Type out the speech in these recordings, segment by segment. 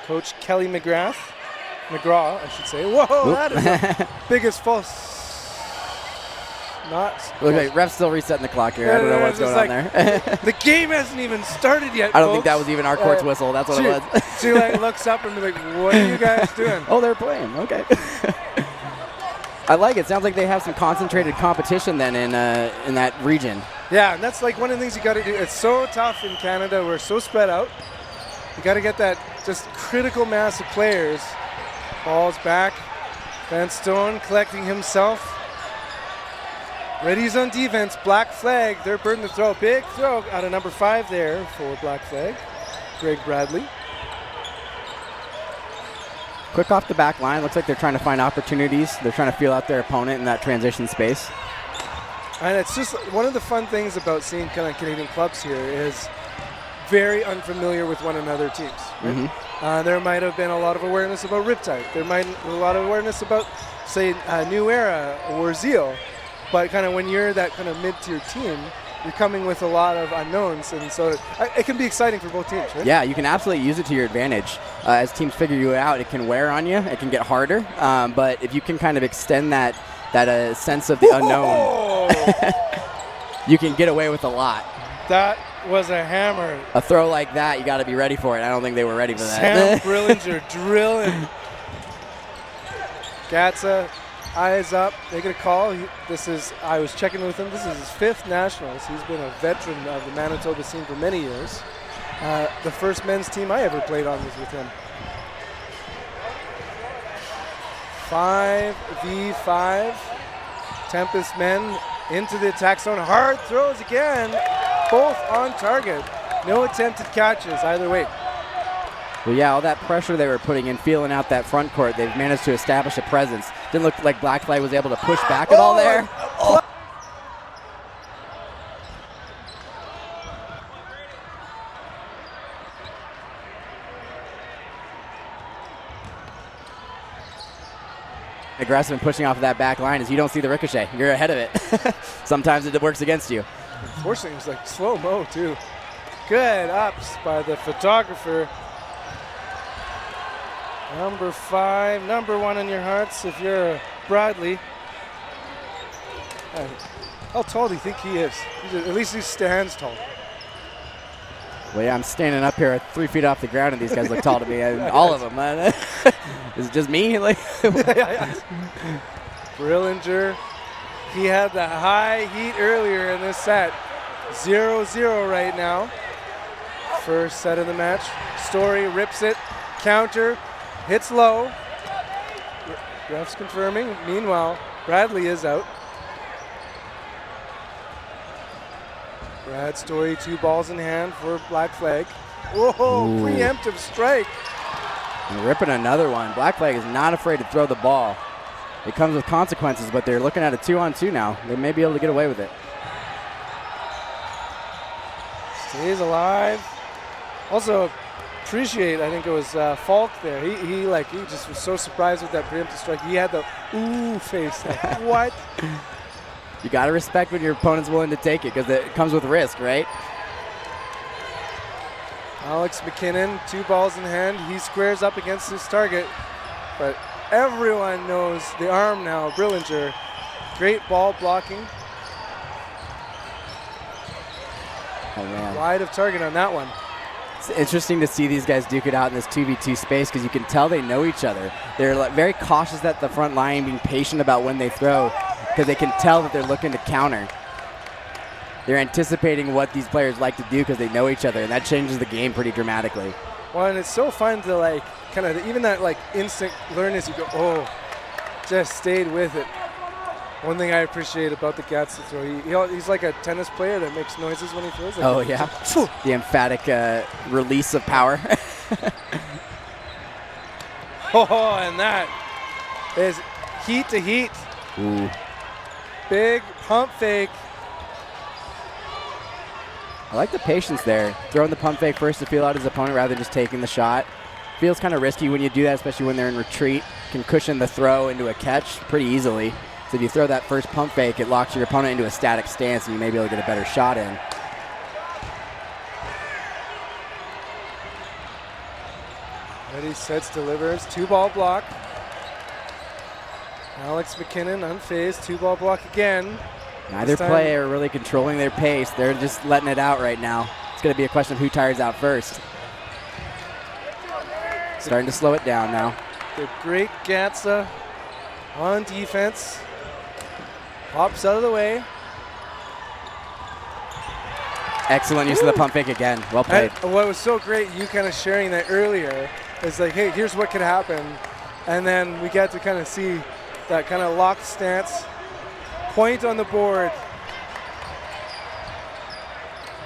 Coach Kelly McGraw, I should say. Whoa, that is the biggest false. Not. Look, ref's still resetting the clock here. I don't know what's going on there. The game hasn't even started yet, I don't folks. think that was even our court's whistle. That's what it was. She like looks up and be like, what are you guys doing? Oh, they're playing. Okay. I like it. Sounds like they have some concentrated competition then in that region. Yeah, and that's like one of the things you got to do. It's so tough in Canada. We're so spread out. You got to get that just critical mass of players. Ball's back. Van Stone collecting himself. Ready's on defense. Black flag. They're burning the throw. Big throw out of number 5 there for Black flag. Greg Bradley. Quick off the back line. Looks like they're trying to find opportunities. They're trying to feel out their opponent in that transition space. And it's just one of the fun things about seeing kind of Canadian clubs here is very unfamiliar with one another teams. Right? Mm-hmm. There might have been a lot of awareness about Riptide. There might be a lot of awareness about, say, New Era or Zeal. But kind of when you're that kind of mid-tier team, you're coming with a lot of unknowns, and so it can be exciting for both teams, right? Yeah, you can absolutely use it to your advantage. As teams figure you out, it can wear on you. It can get harder. But if you can kind of extend that sense of the unknown, you can get away with a lot. That was a hammer. A throw like that, you got to be ready for it. I don't think they were ready for that. Sam Brillinger drilling. Gatsa. Eyes up. They get a call. I was checking with him. This is his 5th Nationals. He's been a veteran of the Manitoba scene for many years. The first men's team I ever played on was with him. 5v5. Tempest men into the attack zone. Hard throws again. Both on target. No attempted catches either way. Well, yeah, all that pressure they were putting in, feeling out that front court, they've managed to establish a presence. Didn't look like Black Flag was able to push back at all there. Oh. Aggressive and pushing off of that back line is you don't see the ricochet. You're ahead of it. Sometimes it works against you. Unfortunately, it was like slow-mo, too. Good ups by the photographer. Number 5, number 1 in your hearts if you're Bradley. How tall do you think he is? At least he stands tall. Well, yeah, I'm standing up here 3 feet off the ground, and these guys look tall to me. All of them. Is it just me? Brillinger, he had the high heat earlier in this set. 0-0 right now. First set of the match. Story rips it. Counter. Hits low. Ref's confirming. Meanwhile, Bradley is out. Brad Story, 2 balls in hand for Black Flag. Whoa, preemptive strike. And ripping another one. Black Flag is not afraid to throw the ball. It comes with consequences, but they're looking at a 2-on-2 now. They may be able to get away with it. Stays alive. Also, appreciate, I think it was Falk there. He just was so surprised with that preemptive strike. He had the ooh face. Like, what? You got to respect when your opponent's willing to take it because it comes with risk, right? Alex McKinnon, 2 balls in hand. He squares up against his target, but everyone knows the arm now. Brillinger, great ball blocking. Oh, man. Wide of target on that one. It's interesting to see these guys duke it out in this 2v2 space because you can tell they know each other. They're very cautious at the front line, being patient about when they throw because they can tell that they're looking to counter. They're anticipating what these players like to do because they know each other, and that changes the game pretty dramatically. Well, and it's so fun to kind of even that instant learnness. You go, oh, just stayed with it. One thing I appreciate about the Gats throw, he's like a tennis player that makes noises when he throws. Oh, yeah. The emphatic release of power. Oh, and that is heat to heat. Ooh. Big pump fake. I like the patience there. Throwing the pump fake first to feel out his opponent rather than just taking the shot. Feels kind of risky when you do that, especially when they're in retreat. Can cushion the throw into a catch pretty easily. So if you throw that first pump fake, it locks your opponent into a static stance and you may be able to get a better shot in. Ready, sets, delivers. 2-ball block. Alex McKinnon unfazed. 2-ball block again. Neither player really controlling their pace. They're just letting it out right now. It's going to be a question of who tires out first. Starting to slow it down now. The great Gatsa on defense. Hops out of the way. Excellent use of the pump fake again. Well played. And what was so great, you kind of sharing that earlier, is like, hey, here's what could happen. And then we get to kind of see that kind of locked stance. Point on the board.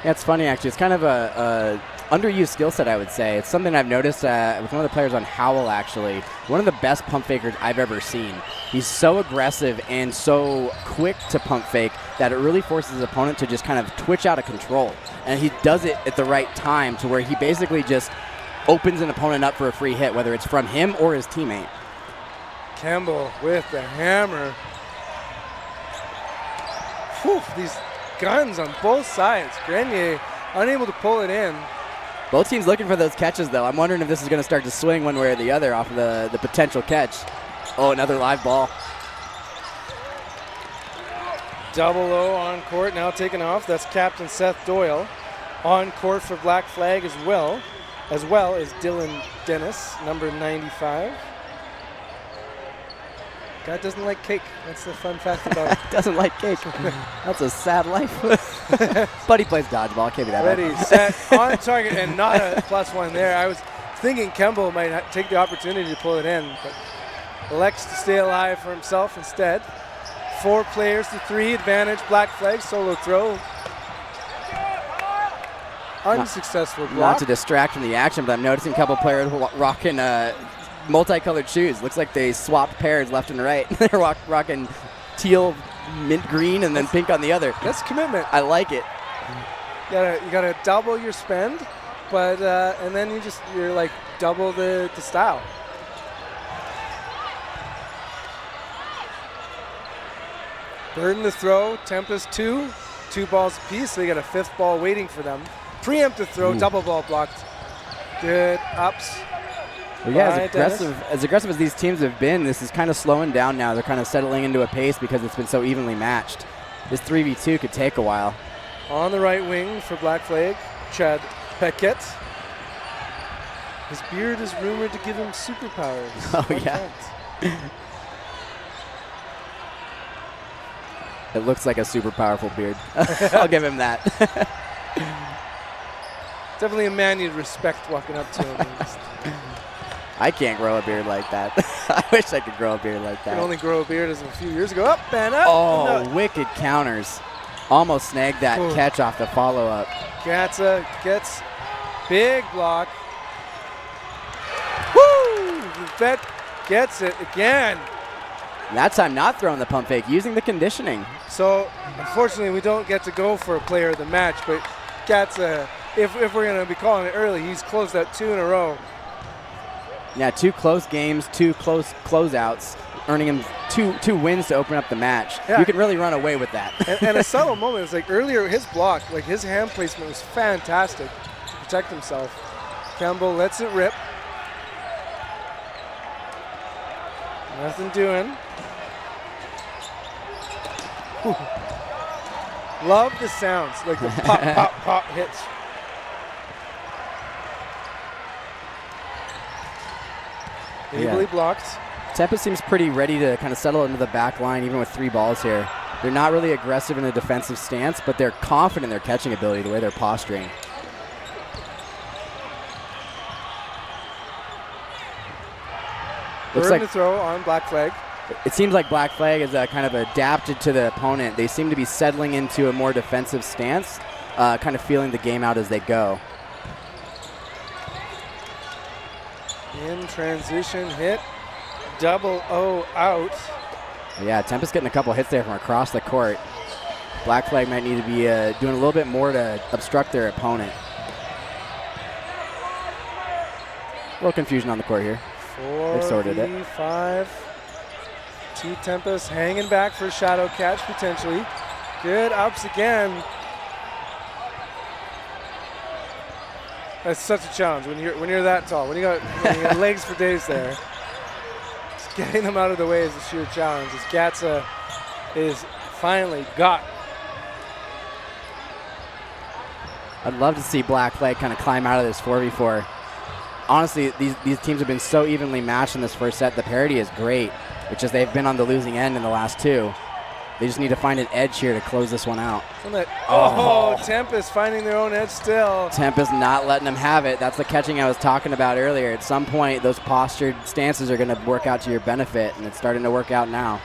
Yeah, it's funny actually. It's kind of a underused skill set, I would say. It's something I've noticed with one of the players on Howell, actually. One of the best pump fakers I've ever seen. He's so aggressive and so quick to pump fake that it really forces his opponent to just kind of twitch out of control. And he does it at the right time to where he basically just opens an opponent up for a free hit, whether it's from him or his teammate. Campbell with the hammer. Whew, these guns on both sides. Grenier unable to pull it in. Both teams looking for those catches, though. I'm wondering if this is going to start to swing one way or the other off of the potential catch. Oh, another live ball. Double O on court, now taken off. That's Captain Seth Doyle. On court for Black Flag as well as Dylan Dennis, number 95. Guy doesn't like cake. That's the fun fact about it. Doesn't like cake. That's a sad life. But he plays dodgeball. Can't be that Ready, bad. set, on target, and not a +1 there. I was thinking Kemble might take the opportunity to pull it in, but elects to stay alive for himself instead. 4 players to 3, advantage, Black Flag, solo throw. Unsuccessful block. Not to distract from the action, but I'm noticing a couple players rocking multicolored shoes. Looks like they swapped pairs left and right. They're rocking teal, mint green, and then pink on the other. That's commitment. I like it. You gotta double your spend, but and then you're like double the style. Burden to throw. Tempest 2 balls apiece. So they got a 5th ball waiting for them. Preemptive throw, double ball blocked. Good ups. Well, yeah, as aggressive as these teams have been, this is kind of slowing down now. They're kind of settling into a pace because it's been so evenly matched. This 3v2 could take a while. On the right wing for Black Flag, Chad Peckett. His beard is rumored to give him superpowers. Oh, yeah. It looks like a super powerful beard. I'll give him that. Definitely a man you'd respect walking up to him. I can't grow a beard like that. I wish I could grow a beard like that. You could only grow a beard as a few years ago. Up and up. Oh, and up. Wicked counters. Almost snagged that catch off the follow-up. Gatsa gets big block. Woo! Vet gets it again. That time not throwing the pump fake, using the conditioning. So, unfortunately, we don't get to go for a player of the match, but Gatsa, if we're going to be calling it early, he's closed out 2 in a row. Yeah, 2 close games, 2 close closeouts, earning him two wins to open up the match. Yeah. You can really run away with that. and a subtle moment is like earlier, his block, like his hand placement was fantastic to protect himself. Campbell lets it rip. Nothing doing. Whew. Love the sounds, like the pop, pop, pop hits. Ably blocked. Tempest seems pretty ready to kind of settle into the back line, even with 3 balls here. They're not really aggressive in a defensive stance, but they're confident in their catching ability, the way they're posturing. Looks like to throw on Black Flag. It seems like Black Flag is kind of adapted to the opponent. They seem to be settling into a more defensive stance, kind of feeling the game out as they go. In transition hit, double O out. Yeah, Tempest getting a couple hits there from across the court. Black Flag might need to be doing a little bit more to obstruct their opponent. A little confusion on the court here. 4v5. T Tempest hanging back for a shadow catch potentially. Good ups again. That's such a challenge when you're that tall. When you got legs for days there. Just getting them out of the way is a sheer challenge. As Gatsa is finally got. I'd love to see Black Flag kind of climb out of this 4v4. Honestly, these teams have been so evenly matched in this first set. The parity is great. It's just they've been on the losing end in the last two. They just need to find an edge here to close this one out. Tempest finding their own edge still. Tempest not letting them have it. That's the catching I was talking about earlier. At some point, those postured stances are going to work out to your benefit, and it's starting to work out now.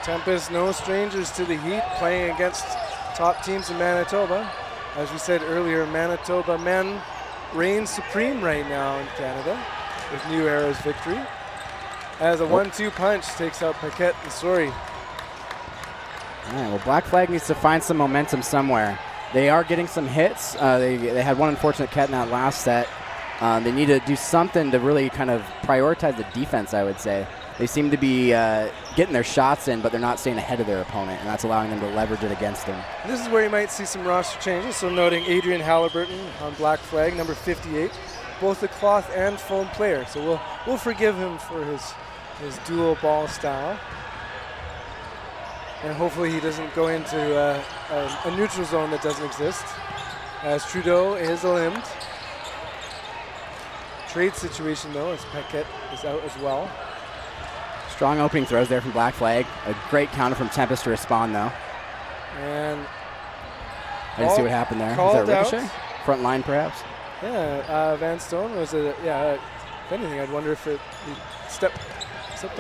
Tempest, no strangers to the heat, playing against top teams in Manitoba. As we said earlier, Manitoba men reign supreme right now in Canada with New Era's victory. As a 1-2 punch takes out Paquette and Story. All right, well, Black Flag needs to find some momentum somewhere. They are getting some hits. They had one unfortunate cat in that last set. They need to do something to really kind of prioritize the defense, I would say. They seem to be getting their shots in, but they're not staying ahead of their opponent, and that's allowing them to leverage it against them. This is where you might see some roster changes. So noting Adrian Halliburton on Black Flag, number 58, both the cloth and foam player. So we'll forgive him for his dual ball style. And hopefully he doesn't go into a neutral zone that doesn't exist. As Trudeau is limbed. Trade situation though, as Paquette is out as well. Strong opening throws there from Black Flag. A great counter from Tempest to respond, though. And I didn't see what happened there. Was that ricochet? Front line, perhaps? Yeah, Van Stone was if anything, I'd wonder if he stepped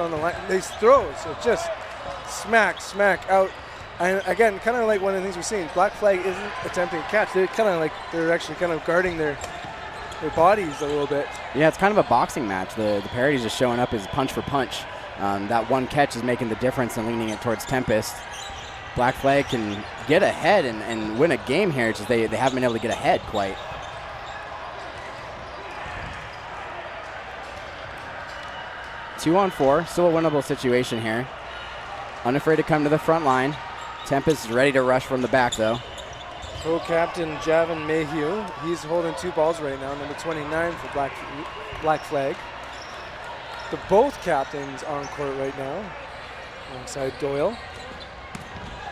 on the line. These throws are just smack out. And again, kind of like one of the things we're seeing, Black Flag isn't attempting to catch. They're actually kind of guarding their bodies a little bit. Yeah, it's kind of a boxing match. The parity is just showing up as punch for punch. That one catch is making the difference and leaning it towards Tempest. Black Flag can get ahead and win a game here. It's just they haven't been able to get ahead quite. Two on four, still a winnable situation here. Unafraid to come to the front line. Tempest is ready to rush from the back, though. Co-captain Javin Mayhew, he's holding two balls right now, number 29 for Black Flag. Both captains on court right now, alongside Doyle.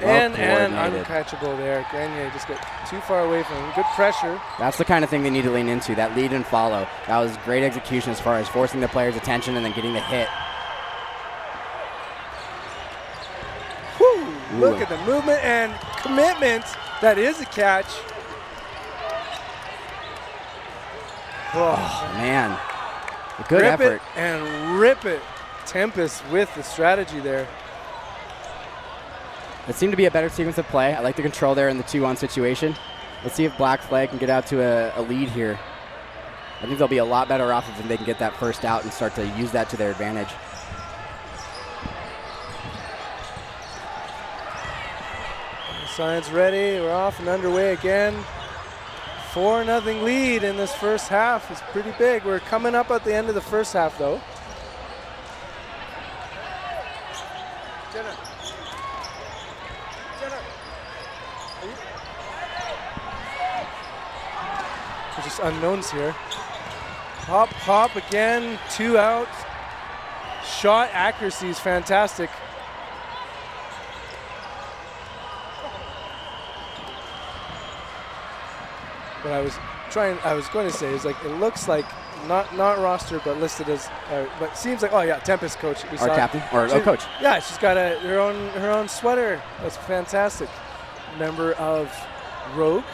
And uncatchable there. Gagne just got too far away from him. Good pressure. That's the kind of thing they need to lean into, that lead and follow. That was great execution as far as forcing the player's attention and then getting the hit. Whew, look at the movement and commitment. That is a catch. Oh, man. A good effort. Rip it and rip it. Tempest with the strategy there. It seemed to be a better sequence of play. I like the control there in the 2-on situation. Let's see if Black Flag can get out to a lead here. I think they'll be a lot better off if they can get that first out and start to use that to their advantage. Signs ready. We're off and underway again. 4-0 lead in this first half is pretty big. We're coming up at the end of the first half, though. There's just unknowns here. Hop again. 2 out. Shot accuracy is fantastic. What I was going to say is, like, it looks like not roster but listed as but seems like, oh yeah, Tempest coach. Our captain or coach. Yeah, she's got her own sweater. That's fantastic. Member of Rogue.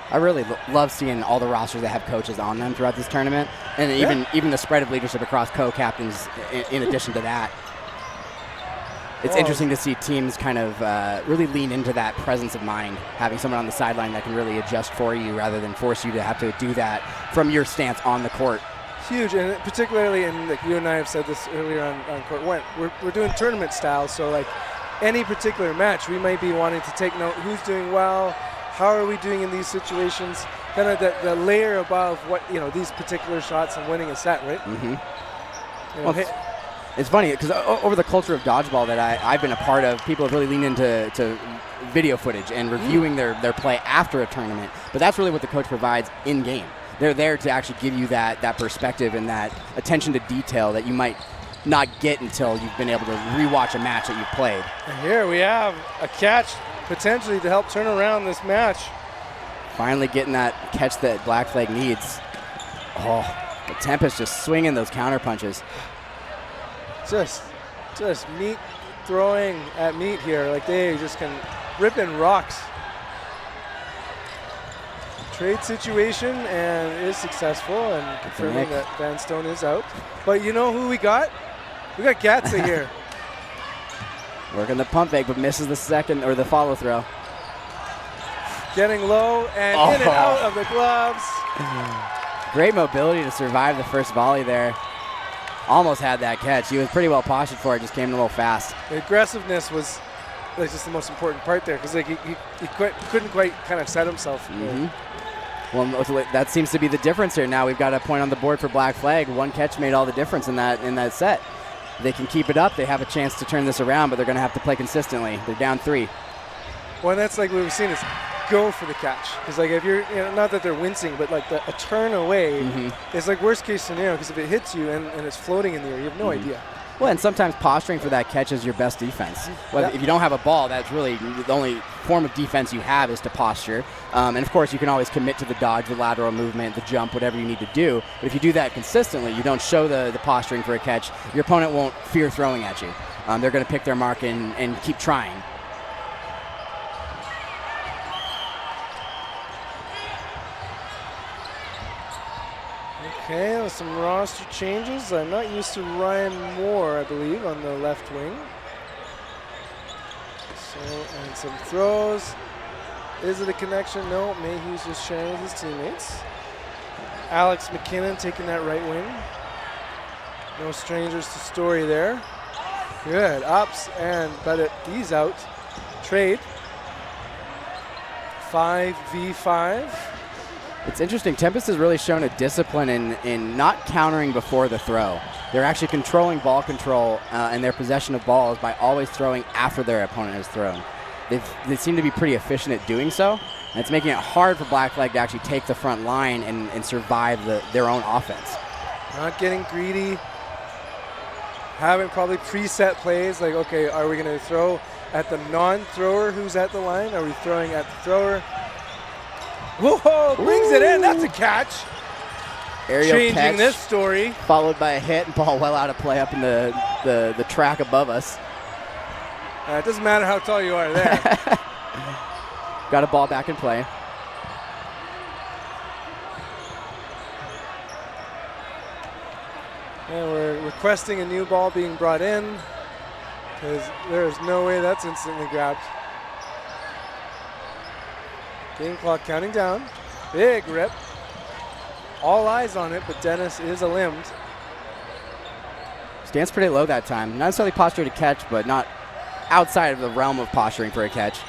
I really love seeing all the rosters that have coaches on them throughout this tournament, and even the spread of leadership across co-captains in addition to that. It's interesting to see teams kind of really lean into that presence of mind, having someone on the sideline that can really adjust for you rather than force you to have to do that from your stance on the court. Huge, and particularly, and like you and I have said this earlier on court, we're doing tournament style, so like any particular match, we might be wanting to take note who's doing well, how are we doing in these situations, kind of the layer above what, these particular shots and winning a set, right? Mm-hmm. It's funny because over the culture of dodgeball that I've been a part of, people have really leaned into video footage and reviewing their play after a tournament. But that's really what the coach provides in game. They're there to actually give you that perspective and that attention to detail that you might not get until you've been able to rewatch a match that you've played. And here we have a catch potentially to help turn around this match. Finally getting that catch that Black Flag needs. Oh, the Tempest just swinging those counter punches. Just meat throwing at meat here. Like they just can rip in rocks. Trade situation and is successful and confirming that Van Stone is out. But you know who we got? We got Gatsa here. Working the pump fake, but misses the second or the follow throw. Getting low and in and out of the gloves. Great mobility to survive the first volley there. Almost had that catch. He was pretty well postured for it, just came a little fast. The aggressiveness was just the most important part there because like he couldn't quite kind of set himself. Well, that seems to be the difference here. Now we've got a point on the board for Black Flag. One catch made all the difference in that set. They can keep it up. They have a chance to turn this around, but they're going to have to play consistently. They're down 3. Well, that's like what we've seen is go for the catch. Because like if you're, not that they're wincing, but like a turn away is like worst case scenario because if it hits you and it's floating in the air, you have no idea. Well, and sometimes posturing for that catch is your best defense. If you don't have a ball, that's really the only form of defense you have is to posture. And of course, you can always commit to the dodge, the lateral movement, the jump, whatever you need to do. But if you do that consistently, you don't show the posturing for a catch, your opponent won't fear throwing at you. They're going to pick their mark and keep trying. Okay, with some roster changes. I'm not used to Ryan Moore, I believe, on the left wing. So, and some throws. Is it a connection? No, Mayhew's just sharing with his teammates. Alex McKinnon taking that right wing. No strangers to Story there. Good, ups, but he's out. Trade. 5v5. It's interesting. Tempest has really shown a discipline in not countering before the throw. They're actually controlling ball control and their possession of balls by always throwing after their opponent has thrown. They seem to be pretty efficient at doing so, and it's making it hard for Black Flag to actually take the front line and survive their own offense. Not getting greedy. Having probably preset plays like, okay, are we going to throw at the non-thrower who's at the line? Are we throwing at the thrower? Whoa, brings it in. That's a catch. Aerial Changing catch, this story. followed by a hit and ball well out of play up in the track above us. It doesn't matter how tall you are there. Got a ball back in play. And we're requesting a new ball being brought in because there is no way that's instantly grabbed. Game clock counting down. Big rip. All eyes on it, but Dennis is limbed. Stands pretty low that time. Not necessarily postured to catch, but not outside of the realm of posturing for a catch.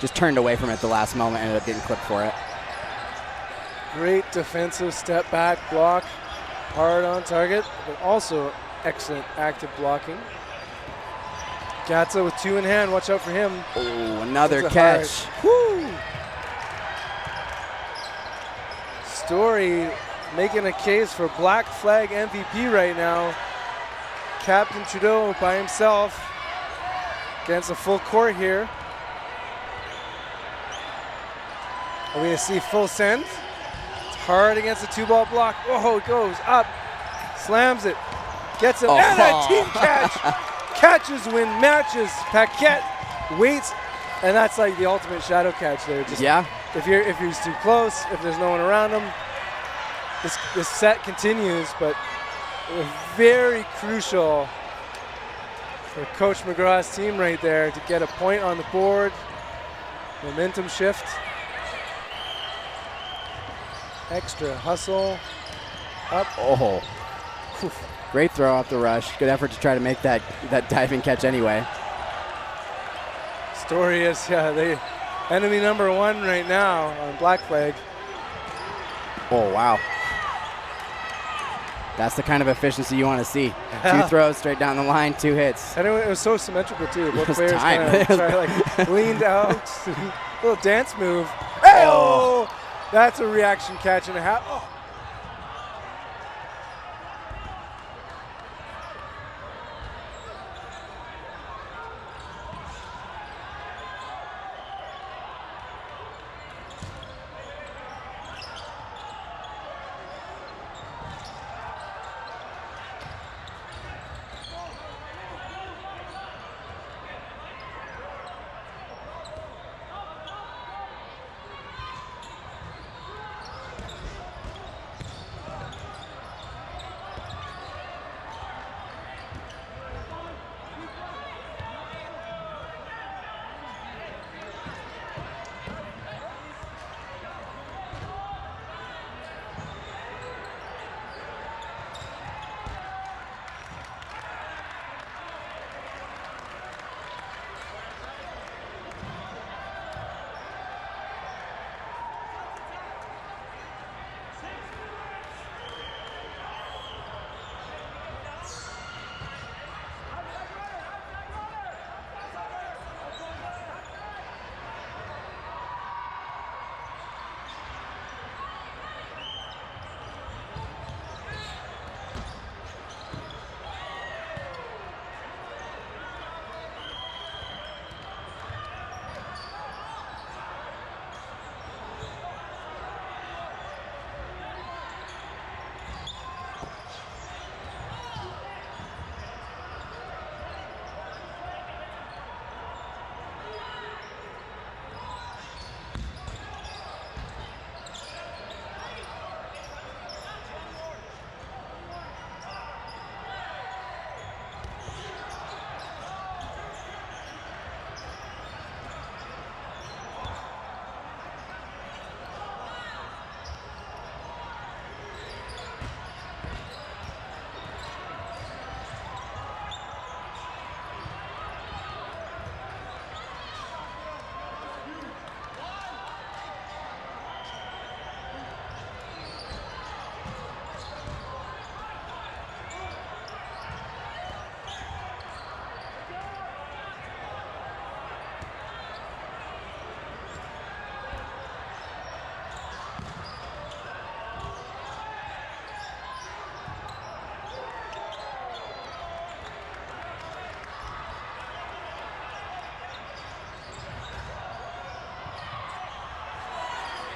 Just turned away from it at the last moment, ended up getting clipped for it. Great defensive step back block. Hard on target, but also excellent active blocking. Gatsa with 2 in hand. Watch out for him. Oh, another catch. Woo! Story making a case for Black Flag MVP right now. Captain Trudeau by himself against a full court here. Are we going to see full send? It's hard against a 2-ball block. Oh, it goes up, slams it, gets it, and a team catch. Catches win matches. Paquette waits, and that's like the ultimate shadow catch there. Just if he's too close, if there's no one around him, this set continues, but very crucial for Coach McGraw's team right there to get a point on the board. Momentum shift. Extra hustle. Up. Oh. Oof. Great throw off the rush. Good effort to try to make that diving catch anyway. Story is, the enemy number 1 right now on Black Flag. Oh, wow. That's the kind of efficiency you want to see. 2 throws straight down the line, 2 hits. And it was so symmetrical too. Both was players timed. like leaned out, little dance move. Oh, that's a reaction catch and a half. Oh.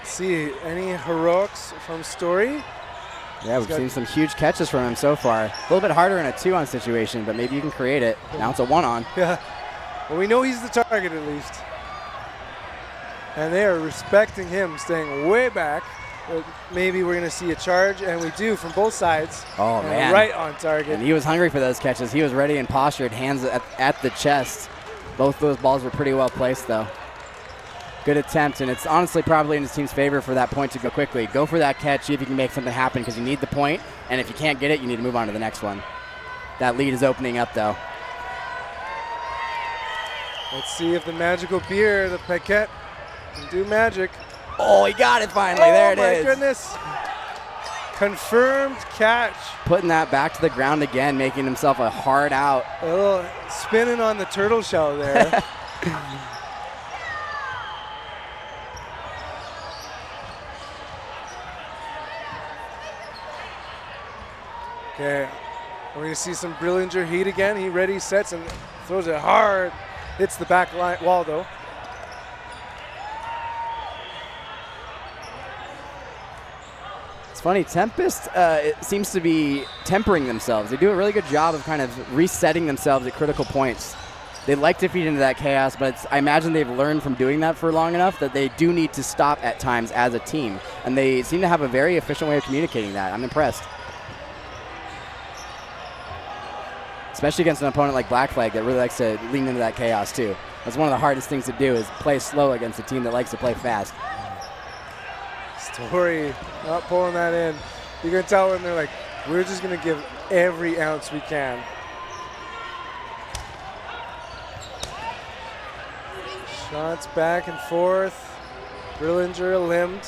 See any heroics from Story? Yeah, we've seen some huge catches from him so far. A little bit harder in a 2-on situation, but maybe you can create it. Now it's a 1-on. Yeah. Well, we know he's the target at least. And they are respecting him, staying way back. Maybe we're going to see a charge, and we do from both sides. Oh, man. Right on target. And he was hungry for those catches. He was ready and postured, hands at the chest. Both those balls were pretty well placed, though. Good attempt, and it's honestly probably in his team's favor for that point to go quickly. Go for that catch, see if you can make something happen because you need the point, and if you can't get it, you need to move on to the next one. That lead is opening up, though. Let's see if the magical beer, the Paquette, can do magic. Oh, he got it finally. There it is. Oh, my goodness. Confirmed catch. Putting that back to the ground again, making himself a hard out. A little spinning on the turtle shell there. Okay, we're going to see some Brillinger heat again. He ready, sets, and throws it hard. Hits the back line wall, though. It's funny, Tempest it seems to be tempering themselves. They do a really good job of kind of resetting themselves at critical points. They like to feed into that chaos, but I imagine they've learned from doing that for long enough that they do need to stop at times as a team. And they seem to have a very efficient way of communicating that. I'm impressed. Especially against an opponent like Black Flag that really likes to lean into that chaos too. That's one of the hardest things to do is play slow against a team that likes to play fast. Story not pulling that in. You can tell when they're like, we're just going to give every ounce we can. Shots back and forth. Brillinger limbed.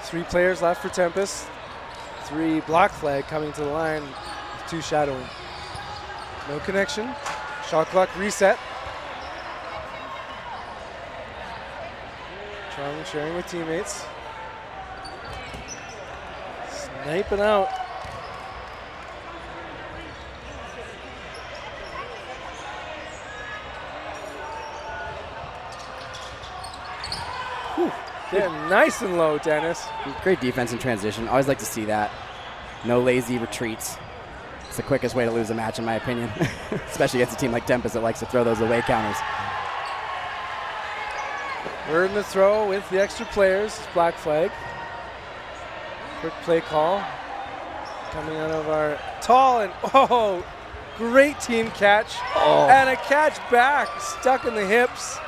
3 players left for Tempest. 3 block flag coming to the line with 2 shadowing. No connection. Shot clock reset. Chung sharing with teammates. Sniping out. Whew. Getting nice and low, Dennis. Great defense in transition. Always like to see that. No lazy retreats. It's the quickest way to lose a match, in my opinion, especially against a team like Tempest that likes to throw those away counters. We're in the throw with the extra players. Black flag. Quick play call. Coming out of our tall and great team catch. And a catch back, stuck in the hips.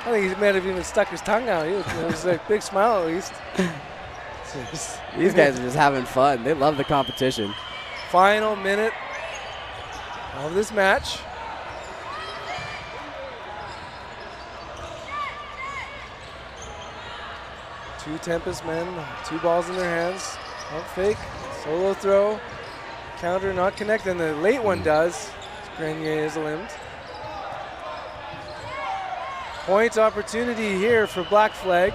I think he might have even stuck his tongue out. It was a big smile at least. These guys are just having fun. They love the competition. Final minute of this match. Two Tempest men, 2 balls in their hands. Pump fake, solo throw, counter not connect, and the late one does. Grenier is limbed. Point opportunity here for Black Flag.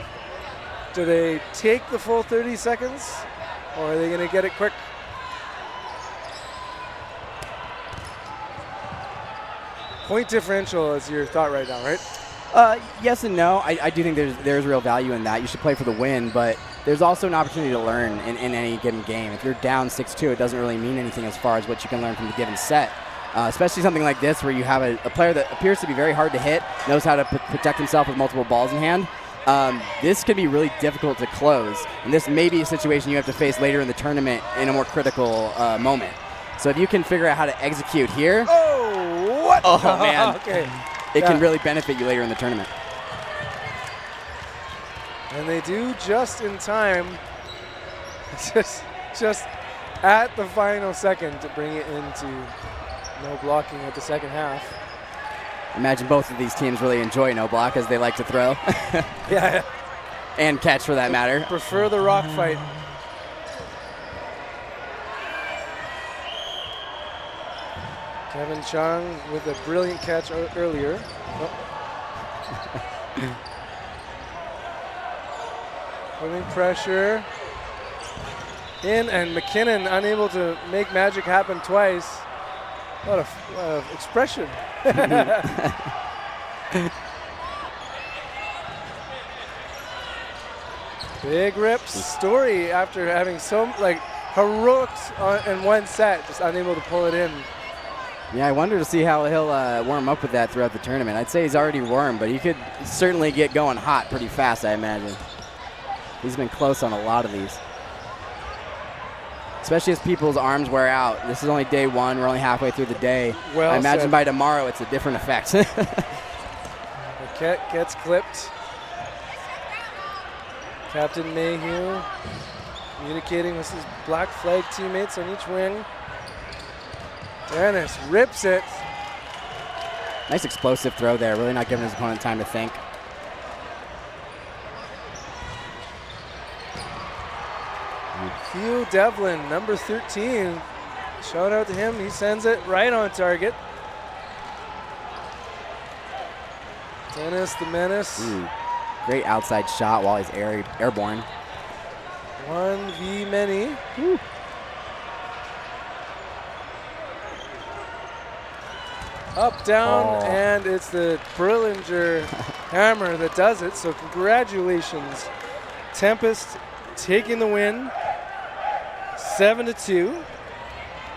Do they take the full 30 seconds, or are they going to get it quick? Point differential is your thought right now, right? Yes and no. I do think there's real value in that. You should play for the win, but there's also an opportunity to learn in any given game. If you're down 6-2, it doesn't really mean anything as far as what you can learn from the given set. Especially something like this where you have a player that appears to be very hard to hit, knows how to protect himself with multiple balls in hand. This could be really difficult to close, and this may be a situation you have to face later in the tournament in a more critical moment. So if you can figure out how to execute here. Oh, what? Oh, man. Okay. It can really benefit you later in the tournament. And they do just in time, just at the final second to bring it into no blocking at the second half. Imagine both of these teams really enjoy no block as they like to throw. Yeah. And catch for that matter. Prefer the rock fight. Kevin Chung with a brilliant catch earlier. Putting pressure in, and McKinnon unable to make magic happen twice. A lot of expression. Big rips. Story after having so heroics in one set, just unable to pull it in. Yeah, I wonder to see how he'll warm up with that throughout the tournament. I'd say he's already warm, but he could certainly get going hot pretty fast, I imagine. He's been close on a lot of these. Especially as people's arms wear out. This is only day 1. We're only halfway through the day. Well I imagine said. by tomorrow it's a different effect. Paquette gets clipped. Captain Mayhew communicating with his Black Flag teammates on each wing. Dennis rips it. Nice explosive throw there. Really not giving his opponent time to think. Hugh Devlin, number 13. Shout out to him. He sends it right on target. Dennis the Menace. Great outside shot while he's airborne. 1v many. Up, down, and it's the Brillinger hammer that does it. So congratulations, Tempest taking the win, 7-2.